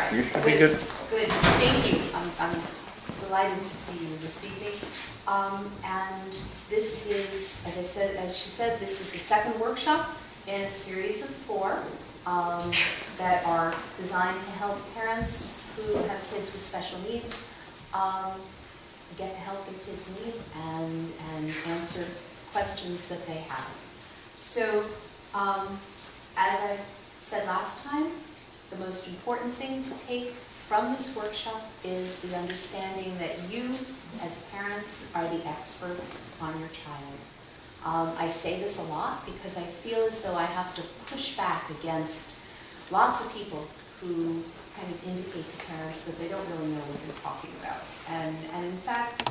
right. You should be good. Good. Thank you. I'm delighted to see you this evening. And this is, as she said, this is the second workshop in a series of 4 that are designed to help parents who have kids with special needs get the help their kids need and answer questions that they have. So, as I've said last time, the most important thing to take from this workshop is the understanding that you, as parents, are the experts on your child. I say this a lot because I feel as though I have to push back against lots of people who kind of indicate to parents that they don't really know what they're talking about. And in fact,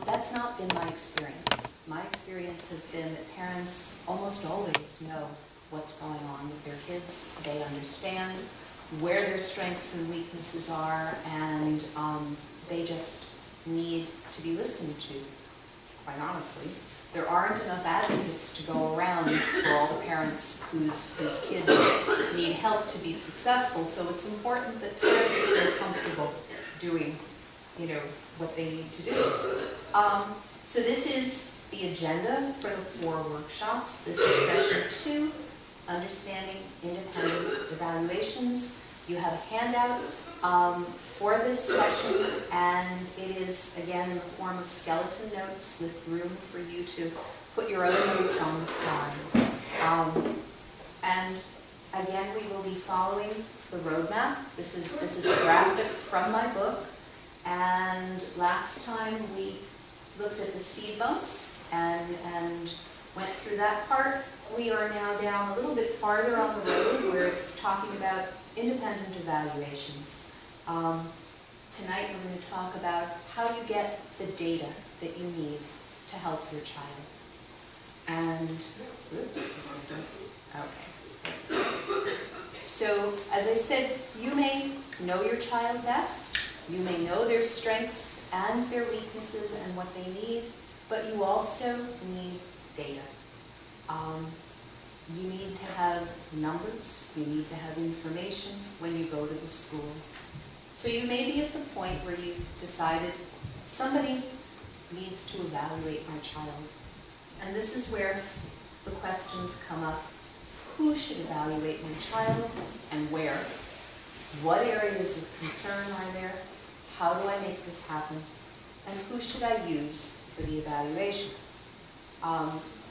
that's not been my experience. My experience has been that parents almost always know what's going on with their kids. They understand where their strengths and weaknesses are, and they just need to be listened to, quite honestly. There aren't enough advocates to go around for all the parents whose kids need help to be successful, so it's important that parents feel comfortable doing, what they need to do. So this is the agenda for the 4 workshops. This is session 2, Understanding Independent Evaluations. You have a handout for this session, and it is, again, in the form of skeleton notes with room for you to put your other notes on the side. And again, we will be following the roadmap. This is a graphic from my book, and last time we looked at the speed bumps and went through that part. We are now down a little bit farther on the road where it's talking about independent evaluations. Tonight we're going to talk about how you get the data that you need to help your child. And, oops, okay. So, as I said, you may know your child best. You may know their strengths and their weaknesses and what they need, but you also need data. You need to have numbers, you need to have information when you go to the school. So you may be at the point where you've decided somebody needs to evaluate my child. And this is where the questions come up. Who should evaluate my child and where? What areas of concern are there? How do I make this happen? And who should I use for the evaluation?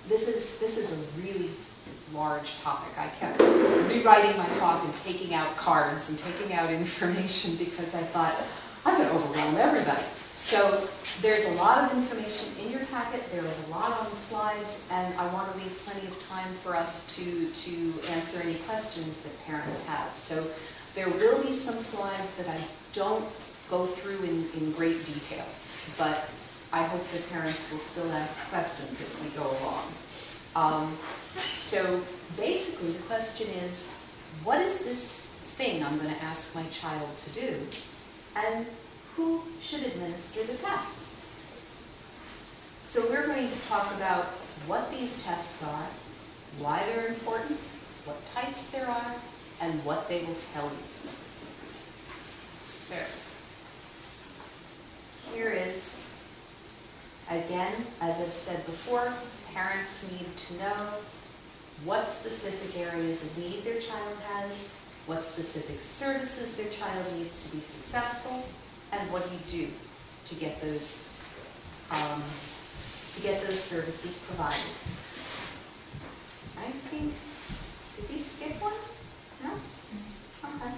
This is a really large topic. I kept rewriting my talk and taking out cards and taking out information because I thought, I'm going to overwhelm everybody. So there's a lot of information in your packet, there is a lot on the slides, and I want to leave plenty of time for us to answer any questions that parents have. So there will be some slides that I don't go through in great detail, but I hope that parents will still ask questions as we go along. So basically the question is, what is this thing I'm going to ask my child to do, and who should administer the tests? So we're going to talk about what these tests are, why they're important, what types there are, and what they will tell you. So here is, again, as I've said before, parents need to know what specific areas of need their child has, what specific services their child needs to be successful, and what do you do to get those services provided. I think, did we skip one? No? Okay.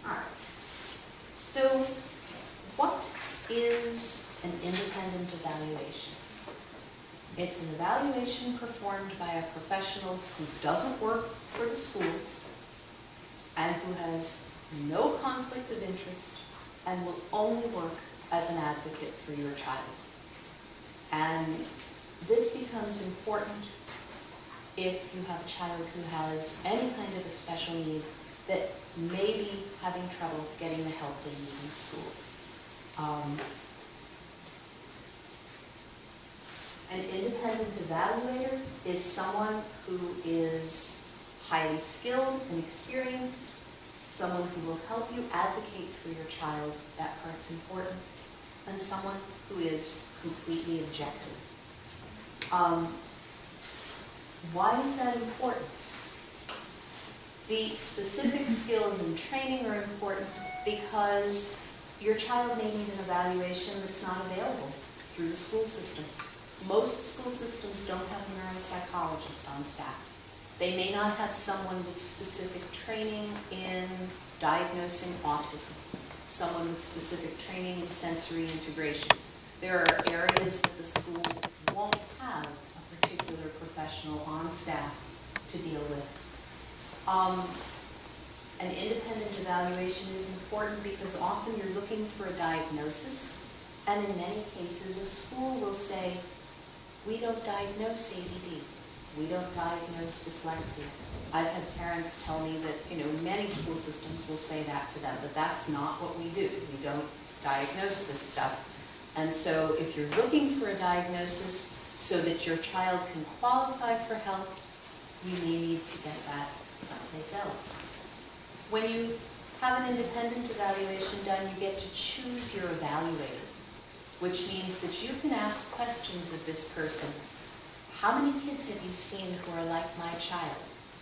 All right. So, what is an independent evaluation? It's an evaluation performed by a professional who doesn't work for the school and who has no conflict of interest and will only work as an advocate for your child. And this becomes important if you have a child who has any kind of a special need that may be having trouble getting the help they need in school. An independent evaluator is someone who is highly skilled and experienced, someone who will help you advocate for your child, that part's important, and someone who is completely objective. Why is that important? The specific skills and training are important because your child may need an evaluation that's not available through the school system. Most school systems don't have a neuropsychologist on staff. They may not have someone with specific training in diagnosing autism, someone with specific training in sensory integration. There are areas that the school won't have a particular professional on staff to deal with. An independent evaluation is important because often you're looking for a diagnosis, and in many cases a school will say, we don't diagnose ADD, we don't diagnose dyslexia. I've had parents tell me that, many school systems will say that to them, but that's not what we do. We don't diagnose this stuff. And so if you're looking for a diagnosis so that your child can qualify for help, you may need to get that someplace else. When you have an independent evaluation done, you get to choose your evaluator, which means that you can ask questions of this person. How many kids have you seen who are like my child?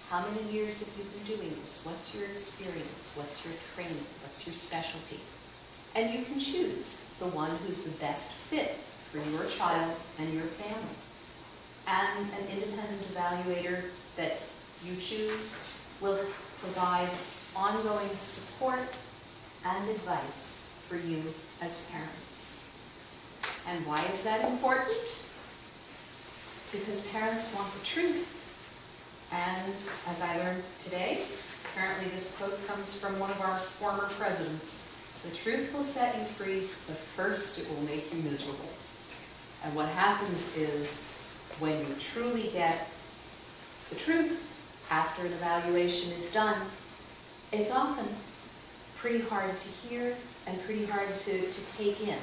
How many years have you been doing this? What's your experience? What's your training? What's your specialty? And you can choose the one who's the best fit for your child and your family. And an independent evaluator that you choose will provide ongoing support and advice for you as parents. And why is that important? Because parents want the truth. And as I learned today, apparently this quote comes from one of our former presidents. The truth will set you free, but first it will make you miserable. And what happens is, when you truly get the truth after an evaluation is done, it's often pretty hard to hear and pretty hard to take in.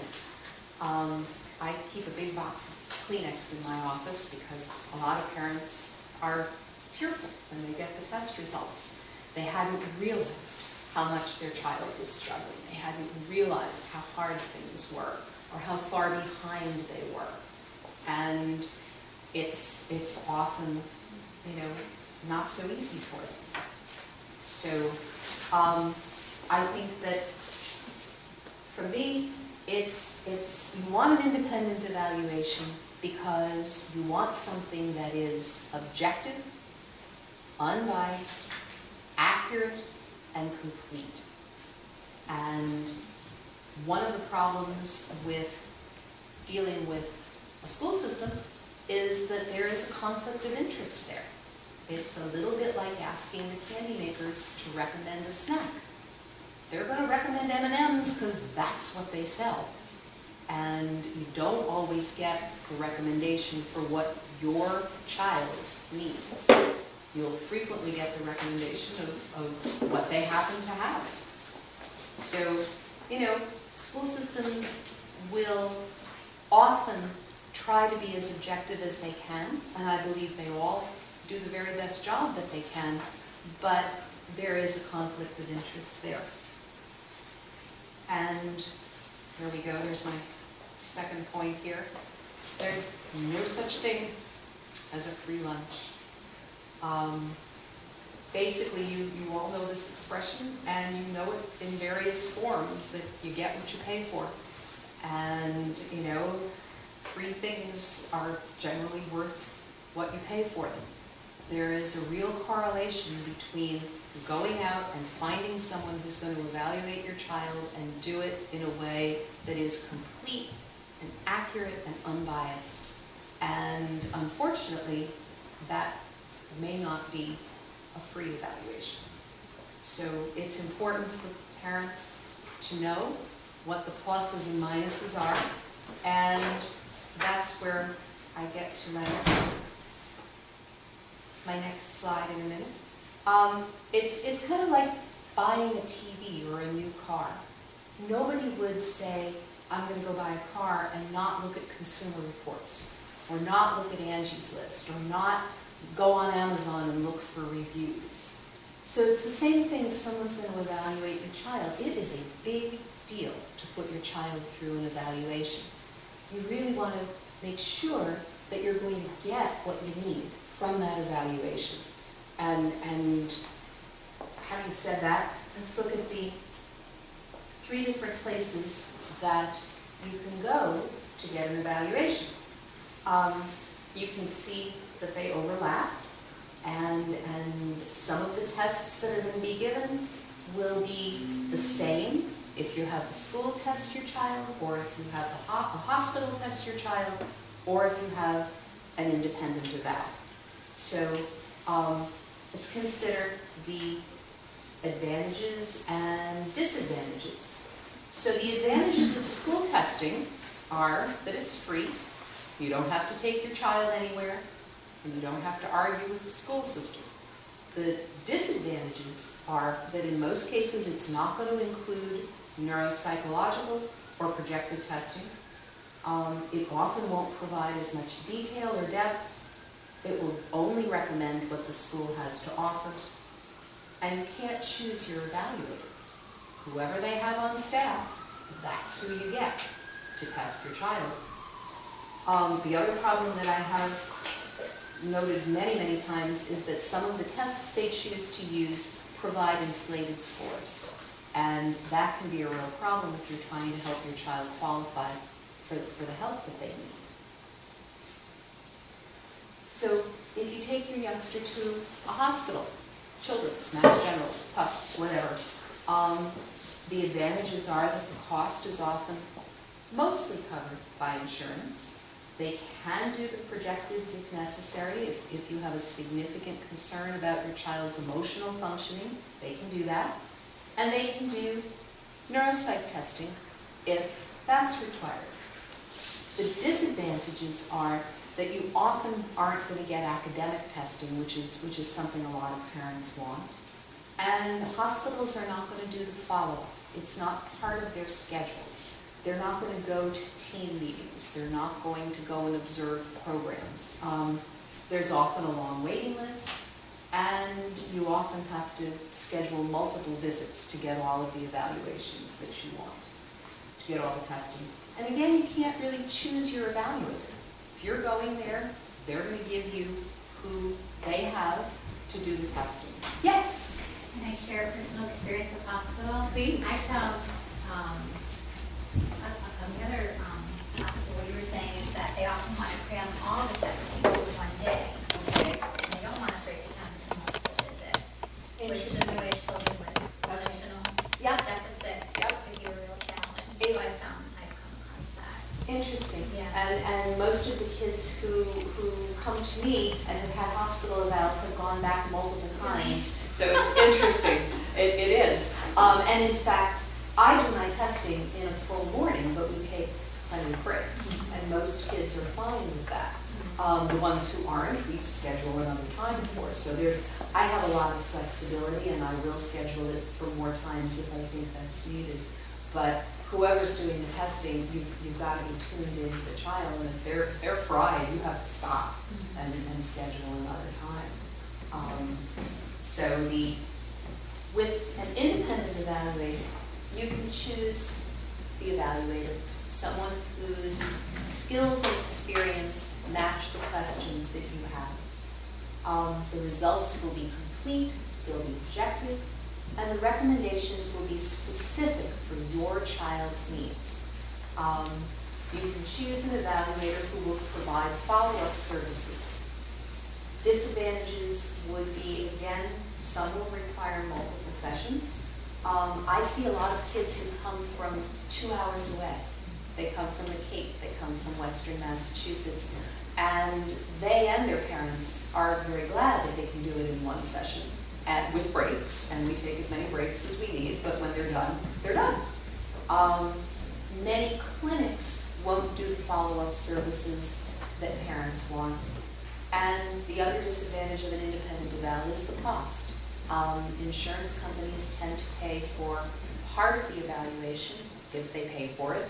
I keep a big box of Kleenex in my office because a lot of parents are tearful when they get the test results. They hadn't realized how much their child was struggling. They hadn't realized how hard things were or how far behind they were. And it's often, not so easy for them. So I think that for me, you want an independent evaluation because you want something that is objective, unbiased, accurate, and complete. And one of the problems with dealing with a school system is that there is a conflict of interest there. It's a little bit like asking the candy makers to recommend a snack. They're going to recommend M&Ms because that's what they sell. And you don't always get a recommendation for what your child needs. You'll frequently get the recommendation of what they happen to have. So, school systems will often try to be as objective as they can, and I believe they all do the very best job that they can, but there is a conflict of interest there. And there we go, there's my second point here. There's no such thing as a free lunch. Basically, you all know this expression, and you know it in various forms, that you get what you pay for. And, free things are generally worth what you pay for them. There is a real correlation between going out and finding someone who's going to evaluate your child and do it in a way that is complete and accurate and unbiased. And unfortunately, that may not be a free evaluation. So it's important for parents to know what the pluses and minuses are, and that's where I get to my next slide in a minute. It's kind of like buying a TV or a new car. Nobody would say, I'm going to go buy a car and not look at Consumer Reports, or not look at Angie's List, or not go on Amazon and look for reviews. So it's the same thing if someone's going to evaluate your child. It is a big deal to put your child through an evaluation. You really want to make sure that you're going to get what you need from that evaluation. And having said that, let's look at the 3 different places that you can go to get an evaluation. You can see that they overlap, and some of the tests that are going to be given will be the same if you have the school test your child, or if you have a hospital test your child, or if you have an independent eval. So let's consider the advantages and disadvantages. So the advantages of school testing are that it's free, you don't have to take your child anywhere, and you don't have to argue with the school system. The disadvantages are that in most cases it's not going to include neuropsychological or projective testing. It often won't provide as much detail or depth. It will only recommend what the school has to offer. And you can't choose your evaluator. Whoever they have on staff, that's who you get to test your child. The other problem that I have noted many, many times is that some of the tests they choose to use provide inflated scores. And that can be a real problem if you're trying to help your child qualify for the help that they need. So if you take your youngster to a hospital, Children's, Mass General, Tufts, whatever, the advantages are that the cost is often mostly covered by insurance. They can do the projectives if necessary. If you have a significant concern about your child's emotional functioning, they can do that. And they can do neuropsych testing if that's required. The disadvantages are that you often aren't going to get academic testing, which is something a lot of parents want. And hospitals are not going to do the follow-up. It's not part of their schedule. They're not going to go to team meetings. They're not going to go and observe programs. There's often a long waiting list, and you often have to schedule multiple visits to get all of the evaluations that you want, to get all the testing. And again, you can't really choose your evaluator. If you're going there, they're going to give you who they have to do the testing. Yes? Can I share a personal experience with hospital? Please. I found the other opposite of what you were saying is that they often want to cram all the testing into one day. Okay? And they don't want to break it down into multiple visits. Which is the way children with functional deficits could be a real challenge. So I found I've come across that. Interesting. Yeah. And most of the kids who come to me and have had hospital evals have gone back multiple times. So it's interesting. It is. And in fact, I do my testing in a full morning, but we take plenty of breaks. And most kids are fine with that. The ones who aren't, we schedule another time for. So I have a lot of flexibility, and I will schedule it for more times if I think that's needed. But whoever's doing the testing, you've got to be tuned into the child, and if they're fried, you have to stop and schedule another time. With an independent evaluator, you can choose the evaluator, someone whose skills and experience match the questions that you have. The results will be complete, they'll be objective, and the recommendations will be specific for your child's needs. You can choose an evaluator who will provide follow-up services. Disadvantages would be, again, some will require multiple sessions. I see a lot of kids who come from 2 hours away. They come from the Cape, they come from Western Massachusetts, and they and their parents are very glad that they can do it in one session. And with breaks, and we take as many breaks as we need, but when they're done, they're done. Many clinics won't do the follow-up services that parents want. And the other disadvantage of an independent eval is the cost. Insurance companies tend to pay for part of the evaluation, if they pay for it,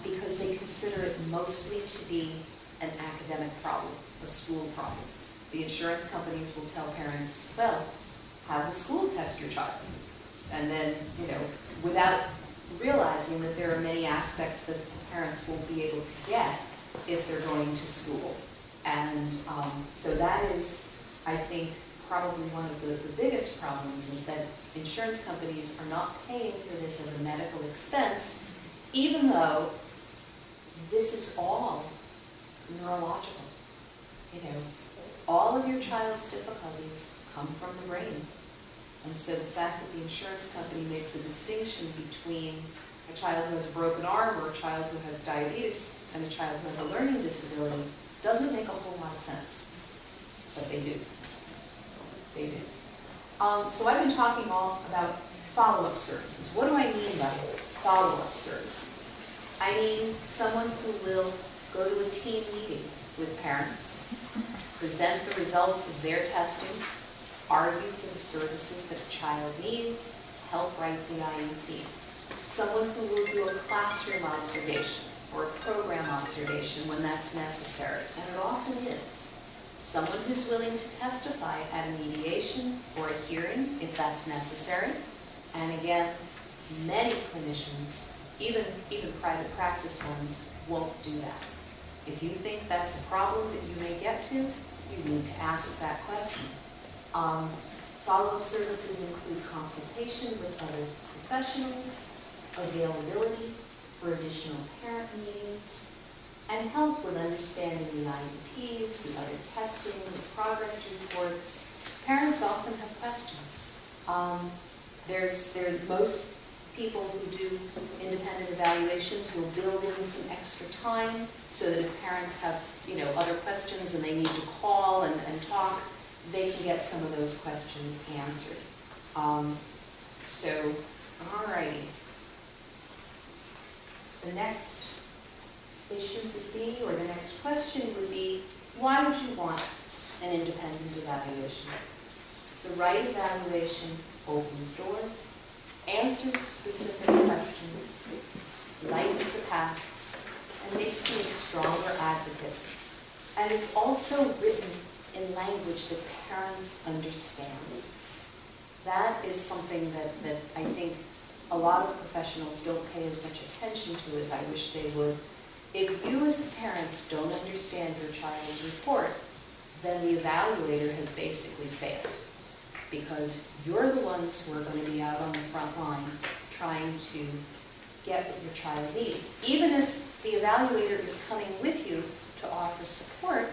because they consider it mostly to be an academic problem, a school problem. The insurance companies will tell parents, well, have the school test your child. And then, you know, without realizing that there are many aspects that parents won't be able to get if they're going to school. And so that is, I think, probably one of the biggest problems, is that insurance companies are not paying for this as a medical expense, even though this is all neurological. You know, all of your child's difficulties come from the brain. And so the fact that the insurance company makes a distinction between a child who has a broken arm or a child who has diabetes and a child who has a learning disability doesn't make a whole lot of sense. But they do. They do. So I've been talking all about follow-up services. What do I mean by follow-up services? I mean someone who will go to a team meeting with parents, present the results of their testing, argue for the services that a child needs, help write the IEP. Someone who will do a classroom observation or a program observation when that's necessary, and it often is. Someone who's willing to testify at a mediation or a hearing if that's necessary. And again, many clinicians, even private practice ones, won't do that. If you think that's a problem that you may get to, you need to ask that question. Follow-up services include consultation with other professionals, availability for additional parent meetings, and help with understanding the IEPs, the other testing, the progress reports. Parents often have questions. Most people who do independent evaluations will build in some extra time so that if parents have, you know, other questions and they need to call and talk, they can get some of those questions answered. So, alrighty. The next issue would be, or the next question would be, why would you want an independent evaluation? The right evaluation opens doors, answers specific questions, lights the path, and makes you a stronger advocate. And it's also written in language that parents understand. That is something that I think a lot of professionals don't pay as much attention to as I wish they would. If you as the parents don't understand your child's report, then the evaluator has basically failed, because you're the ones who are going to be out on the front line trying to get what your child needs. Even if the evaluator is coming with you to offer support,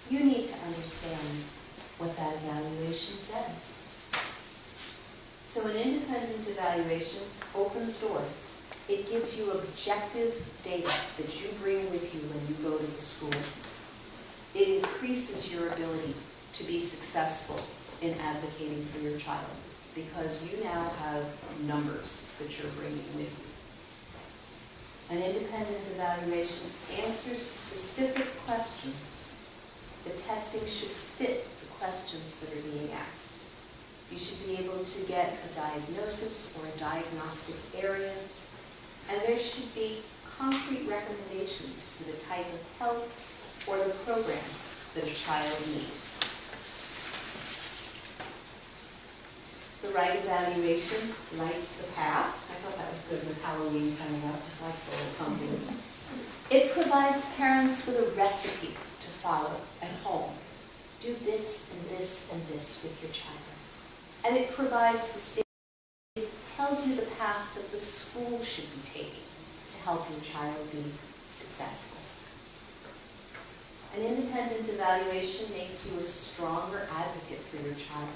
you need to understand what that evaluation says. So an independent evaluation opens doors. It gives you objective data that you bring with you when you go to the school. It increases your ability to be successful in advocating for your child, because you now have numbers that you're bringing with you. An independent evaluation answers specific questions. The testing should fit the questions that are being asked. You should be able to get a diagnosis or a diagnostic area, and there should be concrete recommendations for the type of help or the program that a child needs. The right evaluation lights the path. I thought that was good with Halloween coming up. I like the little pumpkins. It provides parents with a recipe to follow at home. Do this and this and this with your child. And it provides the state, it tells you the path that the school should be taking to help your child be successful. An independent evaluation makes you a stronger advocate for your child.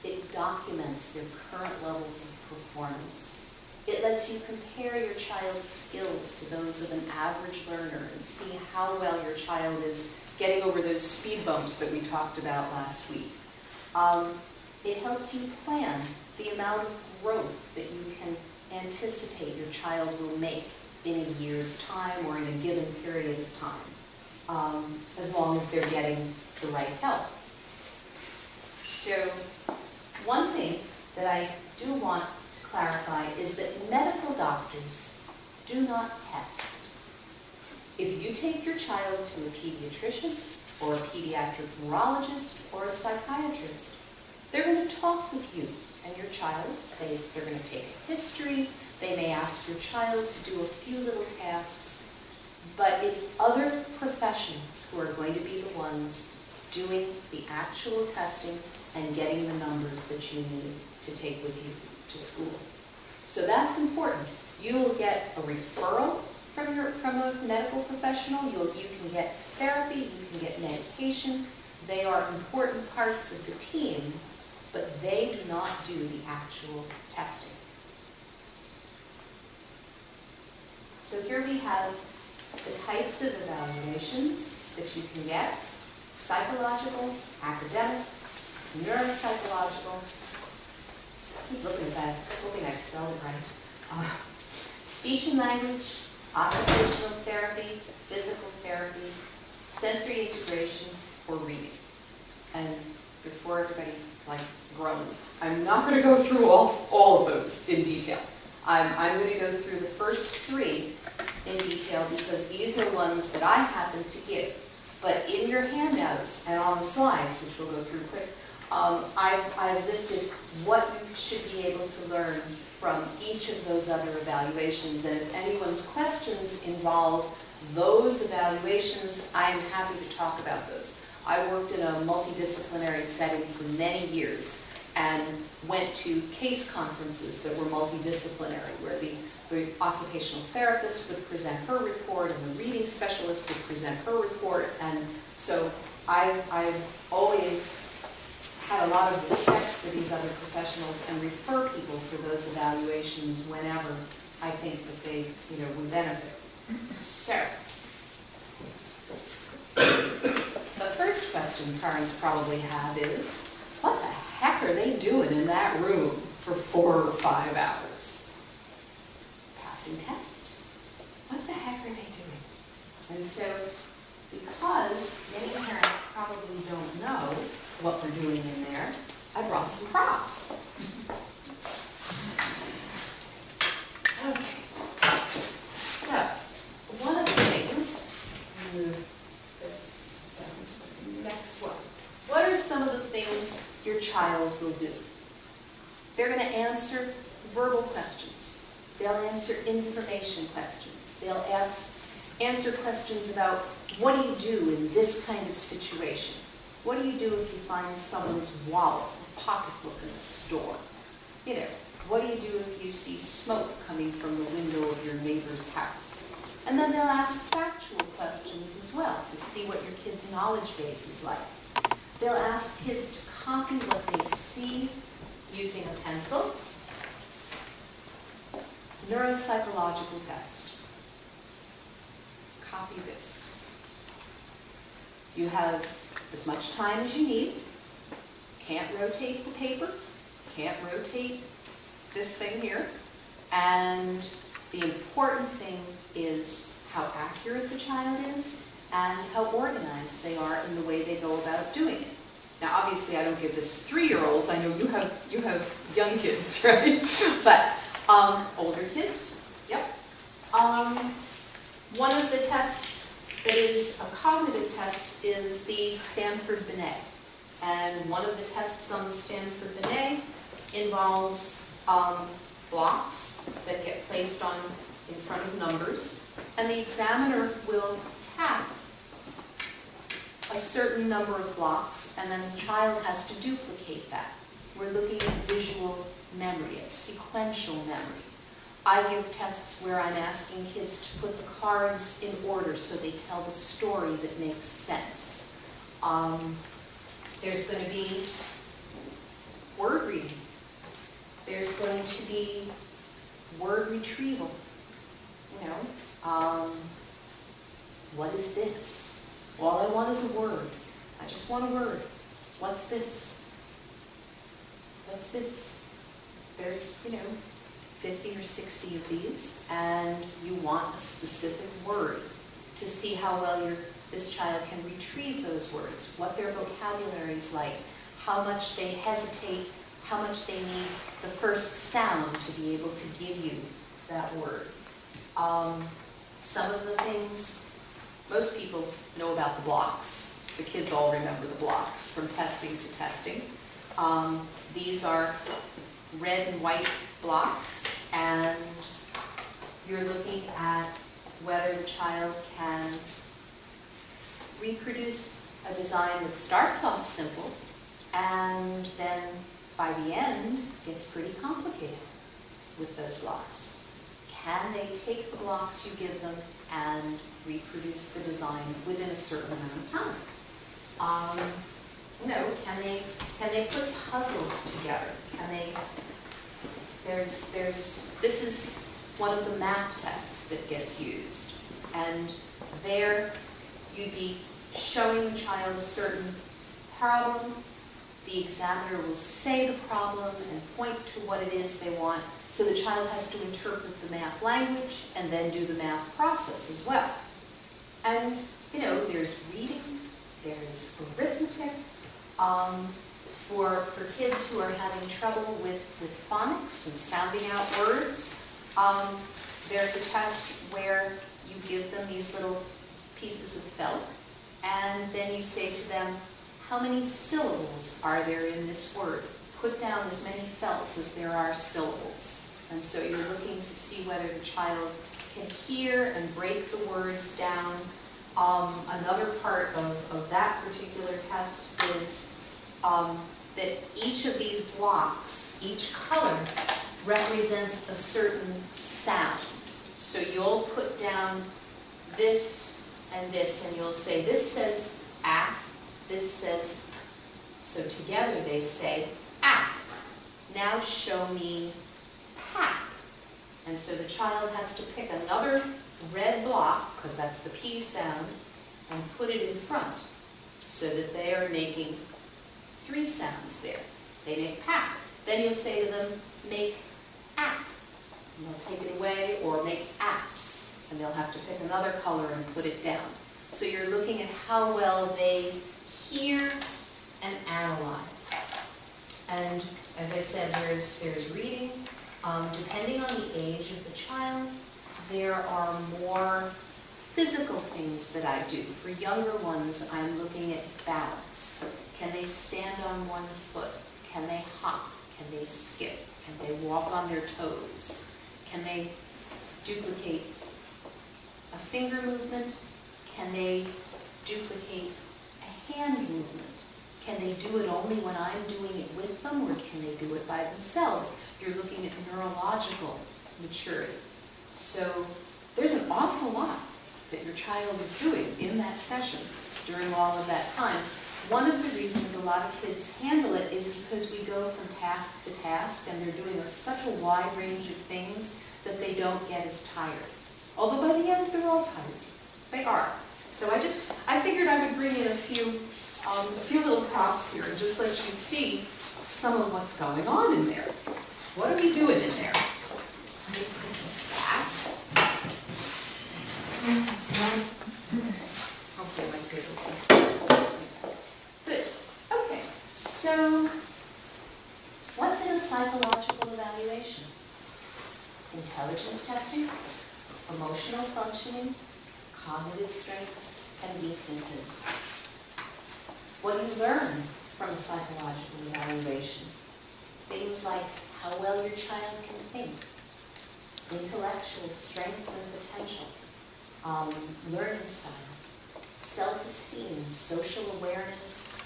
It documents their current levels of performance. It lets you compare your child's skills to those of an average learner and see how well your child is getting over those speed bumps that we talked about last week. It helps you plan the amount of growth that you can anticipate your child will make in a year's time or in a given period of time, as long as they're getting the right help. So one thing that I do want to clarify is that medical doctors do not test. If you take your child to a pediatrician or a pediatric neurologist or a psychiatrist, They're going to talk with you and your child. They're going to take a history. They may ask your child to do a few little tasks, but it's other professionals who are going to be the ones doing the actual testing and getting the numbers that you need to take with you to school. So that's important. You will get a referral from a medical professional. You can get therapy, you can get medication. They are important parts of the team, but they do not do the actual testing. So here we have the types of evaluations that you can get: psychological, academic, neuropsychological. I keep looking at that, hoping I spelled it right. Speech and language, occupational therapy, physical therapy, sensory integration, or reading. And before everybody groans, I'm not going to go through all of those in detail. I'm going to go through the first three in detail because these are ones that I happen to give. But in your handouts and on the slides, which we'll go through quick, I've listed what you should be able to learn from each of those other evaluations. And if anyone's questions involve those evaluations, I'm happy to talk about those. I worked in a multidisciplinary setting for many years and went to case conferences that were multidisciplinary, where the occupational therapist would present her report and the reading specialist would present her report. And so I've always had a lot of respect for these other professionals and refer people for those evaluations whenever I think that they will benefit. So, the first question parents probably have is, what the heck are they doing in that room for 4 or 5 hours? Passing tests. What the heck are they doing? And so, because many parents probably don't know what we're doing in there, I brought some props. Okay. So, one of the things, move this down to the next one. What are some of the things your child will do? They're going to answer verbal questions. They'll answer information questions. They'll answer questions about, what do you do in this kind of situation? What do you do if you find someone's wallet or pocketbook in a store? What do you do if you see smoke coming from the window of your neighbor's house? And then they'll ask factual questions as well to see what your kid's knowledge base is like. They'll ask kids to copy what they see using a pencil. Neuropsychological test. Copy this. You have as much time as you need. Can't rotate the paper. Can't rotate this thing here. And the important thing is how accurate the child is and how organized they are in the way they go about doing it. Now, obviously, I don't give this to 3-year-olds. I know you have young kids, right? But older kids, yep. One of the tests that is a cognitive test is the Stanford Binet. And one of the tests on the Stanford Binet involves blocks that get placed in front of numbers, and the examiner will tap a certain number of blocks, and then the child has to duplicate that. We're looking at visual memory, at sequential memory. I give tests where I'm asking kids to put the cards in order so they tell the story that makes sense. There's going to be word reading. There's going to be word retrieval. What is this? All I want is a word. I just want a word. What's this? What's this? There's, 50 or 60 of these, and you want a specific word to see how well this child can retrieve those words, what their vocabulary is like, how much they hesitate, how much they need the first sound to be able to give you that word. Some of the things, most people know about the blocks. The kids all remember the blocks from testing to testing. These are red and white blocks, and you're looking at whether the child can reproduce a design that starts off simple and then by the end gets pretty complicated with those blocks. Can they take the blocks you give them and reproduce the design within a certain amount of time? Can they put puzzles together? This is one of the math tests that gets used, and there you'd be showing the child a certain problem. The examiner will say the problem and point to what it is they want, so the child has to interpret the math language and then do the math process as well. And, there's reading, there's arithmetic. For kids who are having trouble with phonics and sounding out words, there's a test where you give them these little pieces of felt, and then you say to them, how many syllables are there in this word? Put down as many felts as there are syllables. And so you're looking to see whether the child can hear and break the words down. Another part of that particular test is that each of these blocks, each color, represents a certain sound. So you'll put down this, and you'll say, this says ah, this says, so together they say ah. Now show me pap. And so the child has to pick another red block, because that's the P sound, and put it in front, so that they are making 3 sounds there. They make pap. Then you'll say to them, make app. And they'll take it away, or make apps. And they'll have to pick another color and put it down. So you're looking at how well they hear and analyze. And as I said, there's reading. Depending on the age of the child, there are more physical things that I do. For younger ones, I'm looking at balance. Can they stand on one foot? Can they hop? Can they skip? Can they walk on their toes? Can they duplicate a finger movement? Can they duplicate a hand movement? Can they do it only when I'm doing it with them, or can they do it by themselves? You're looking at neurological maturity. So there's an awful lot that your child is doing in that session during all of that time. One of the reasons a lot of kids handle it is because we go from task to task, and they're doing such a wide range of things that they don't get as tired. Although by the end, they're all tired. They are. So I figured I would bring in a few little props here and just let you see some of what's going on in there. What are we doing in there? Let me put this back. Hopefully my table's this. Good. Okay. So, what's in a psychological evaluation? Intelligence testing, emotional functioning, cognitive strengths, and weaknesses. What do you learn from a psychological evaluation? Things like how well your child can think, intellectual strengths and potential, learning style, self-esteem, social awareness.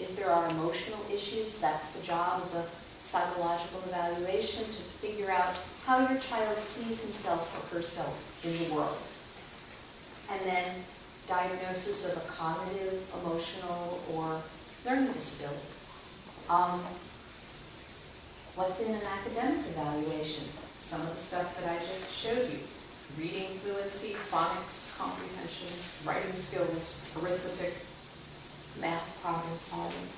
If there are emotional issues, that's the job of the psychological evaluation, to figure out how your child sees himself or herself in the world. And then diagnosis of a cognitive, emotional, or learning disability. What's in an academic evaluation? Some of the stuff that I just showed you. Reading fluency, phonics, comprehension, writing skills, arithmetic, math problem solving.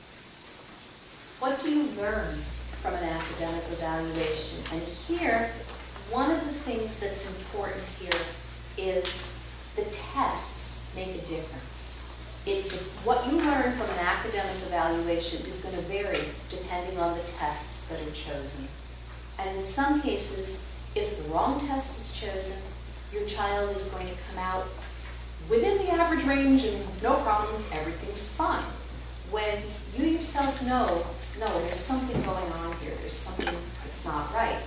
What do you learn from an academic evaluation? And here, one of the things that's important here is the tests make a difference. What you learn from an academic evaluation is going to vary depending on the tests that are chosen. And in some cases, if the wrong test is chosen, your child is going to come out within the average range and no problems, everything's fine. When you yourself know no, there's something going on here, there's something that's not right.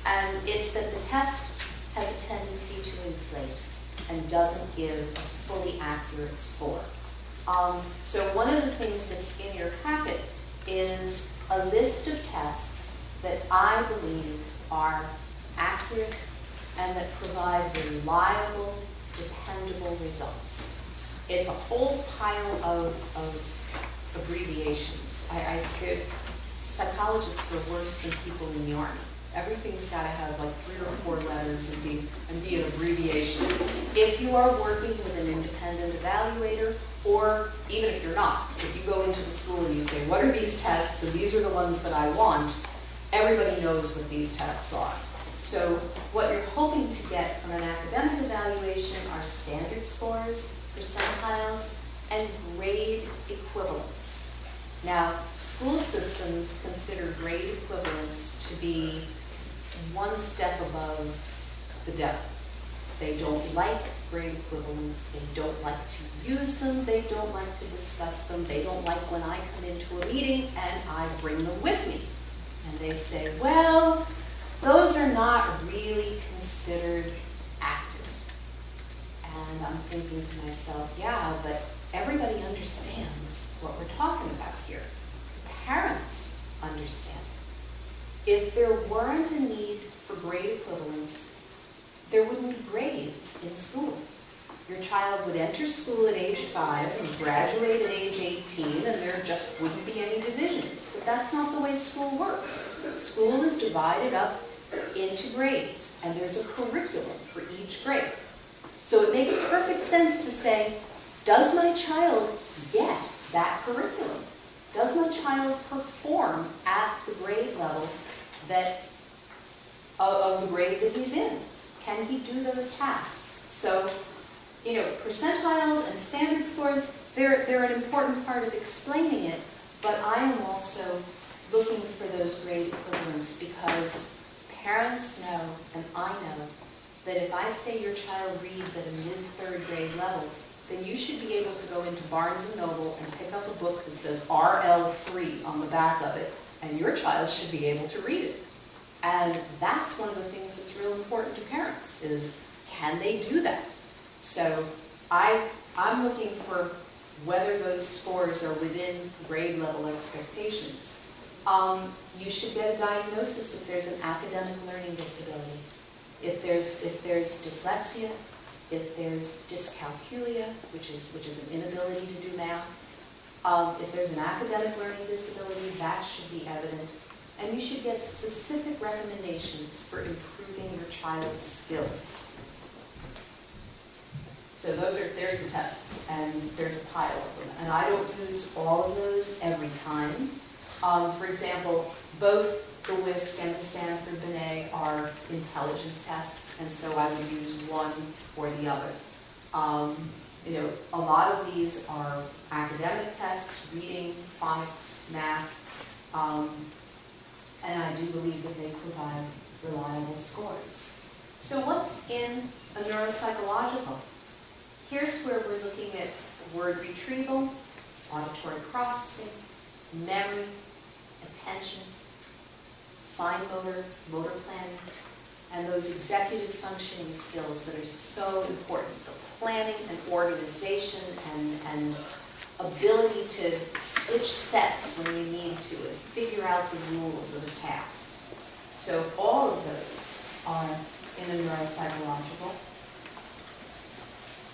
And it's that the test has a tendency to inflate and doesn't give a fully accurate score. So one of the things that's in your packet is a list of tests that I believe are accurate and that provide reliable, dependable results. It's a whole pile of abbreviations. Psychologists are worse than people in the Army. Everything's got to have like 3 or 4 letters and be an abbreviation. If you are working with an independent evaluator, or even if you're not, if you go into the school and you say, what are these tests, and these are the ones that I want, everybody knows what these tests are. So what you're hoping to get from an academic evaluation are standard scores, percentiles, and grade equivalents. Now, school systems consider grade equivalents to be one step above the devil. They don't like grade equivalents, they don't like to use them, they don't like to discuss them, they don't like when I come into a meeting and I bring them with me. And they say, well, those are not really considered accurate. And I'm thinking to myself, yeah, but everybody understands what we're talking about here. The parents understand. If there weren't a need for grade equivalents, there wouldn't be grades in school. Your child would enter school at age 5 and graduate at age 18, and there just wouldn't be any divisions. But that's not the way school works. School is divided up into grades, and there's a curriculum for each grade. So it makes perfect sense to say, does my child get that curriculum? Does my child perform at the grade level of the grade that he's in? Can he do those tasks? So, you know, percentiles and standard scores, they're an important part of explaining it, but I am also looking for those grade equivalents because parents know, and I know, that if I say your child reads at a mid-3rd grade level, then you should be able to go into Barnes & Noble and pick up a book that says RL3 on the back of it, and your child should be able to read it. And that's one of the things that's real important to parents, is can they do that? So I'm looking for whether those scores are within grade level expectations. You should get a diagnosis if there's an academic learning disability, if there's dyslexia, if there's dyscalculia, which is an inability to do math. If there's an academic learning disability, that should be evident. And you should get specific recommendations for improving your child's skills. So there's the tests, and there's a pile of them. And I don't use all of those every time. For example, both the WISC and the Stanford Binet are intelligence tests, and so I would use one or the other. You know, a lot of these are academic tests, reading, phonics, math, and I do believe that they provide reliable scores. So what's in a neuropsychological? Here's where we're looking at word retrieval, auditory processing, memory, attention, fine motor planning, and those executive functioning skills that are so important. The planning and organization and ability to switch sets when you need to and figure out the rules of a task. So all of those are in a neuropsychological.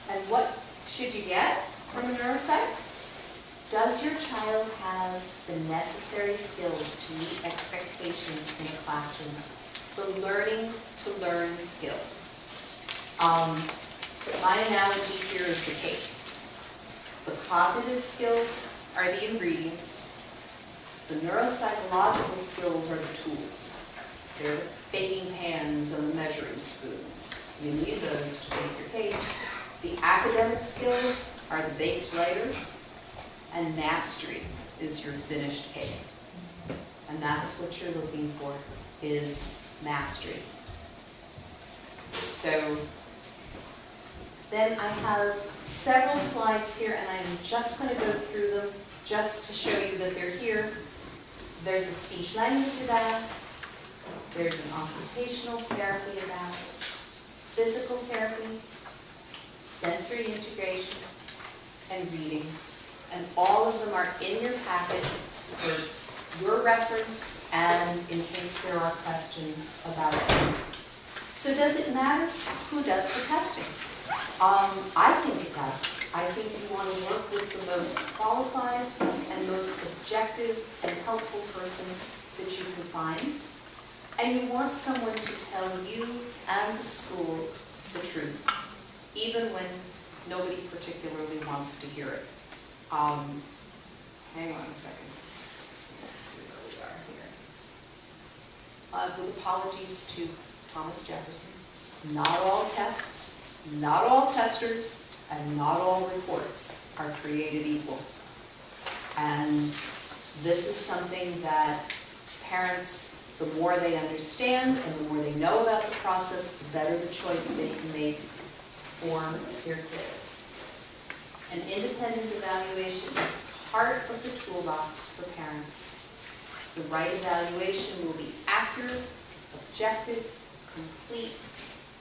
And what should you get from a neuropsych? Does your child have the necessary skills to meet expectations in a classroom? The learning to learn skills. My analogy here is the cake. The cognitive skills are the ingredients. The neuropsychological skills are the tools. They're the baking pans and the measuring spoons. You need those to bake your cake. The academic skills are the baked layers, and mastery is your finished cake. And that's what you're looking for, is mastery. So then I have several slides here, and I'm just going to go through them just to show you that they're here. There's a speech language eval, there's an occupational therapy eval, physical therapy, sensory integration, and reading. And all of them are in your packet for your reference and in case there are questions about it. So does it matter who does the testing? I think it does. I think you want to work with the most qualified and most objective and helpful person that you can find. And you want someone to tell you and the school the truth, even when nobody particularly wants to hear it. Hang on a second. Let's see where we are here. With apologies to Thomas Jefferson, not all tests, not all testers, and not all reports are created equal. And this is something that parents, the more they understand and the more they know about the process, the better the choice they can make for their kids. An independent evaluation is part of the toolbox for parents. The right evaluation will be accurate, objective, complete,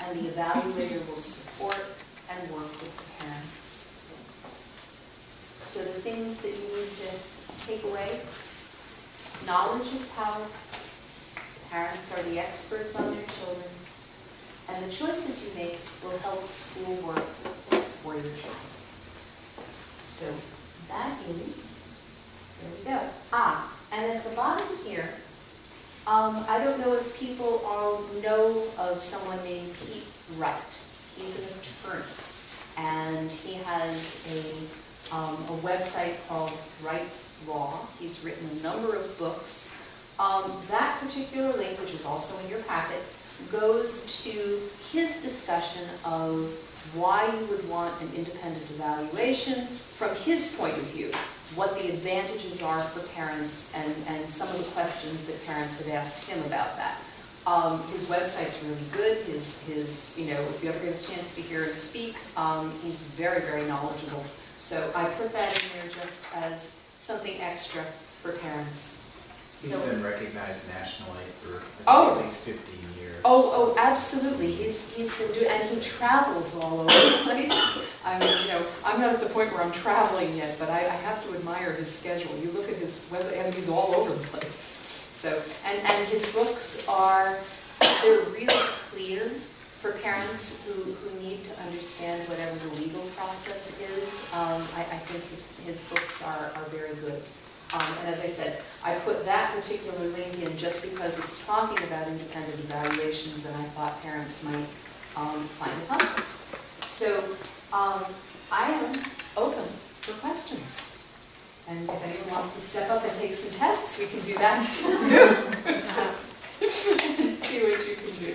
and the evaluator will support and work with the parents. So the things that you need to take away: knowledge is power, parents are the experts on their children, and the choices you make will help school work for your children. So that is, there we go. And at the bottom here, I don't know if people all know of someone named Pete Wright. He's an attorney, and he has a website called Wright's Law. He's written a number of books. That particular link, which is also in your packet, goes to his discussion of why you would want an independent evaluation from his point of view, what the advantages are for parents, and some of the questions that parents have asked him about that. His website's really good. His you know, if you ever get a chance to hear him speak, he's very, very knowledgeable. So I put that in there just as something extra for parents. He's been recognized nationally for at least 15 years. Oh, absolutely. He's been doing, and he travels all over the place. I mean, you know, I'm not at the point where I'm traveling yet, but I have to admire his schedule. You look at his website, and he's all over the place. So, and his books are, they're really clear for parents who need to understand whatever the legal process is. I think his books are very good. And as I said, I put that particular link in just because it's talking about independent evaluations, and I thought parents might find it helpful. So I am open for questions. And if anyone wants to step up and take some tests, we can do that too. And see what you can do.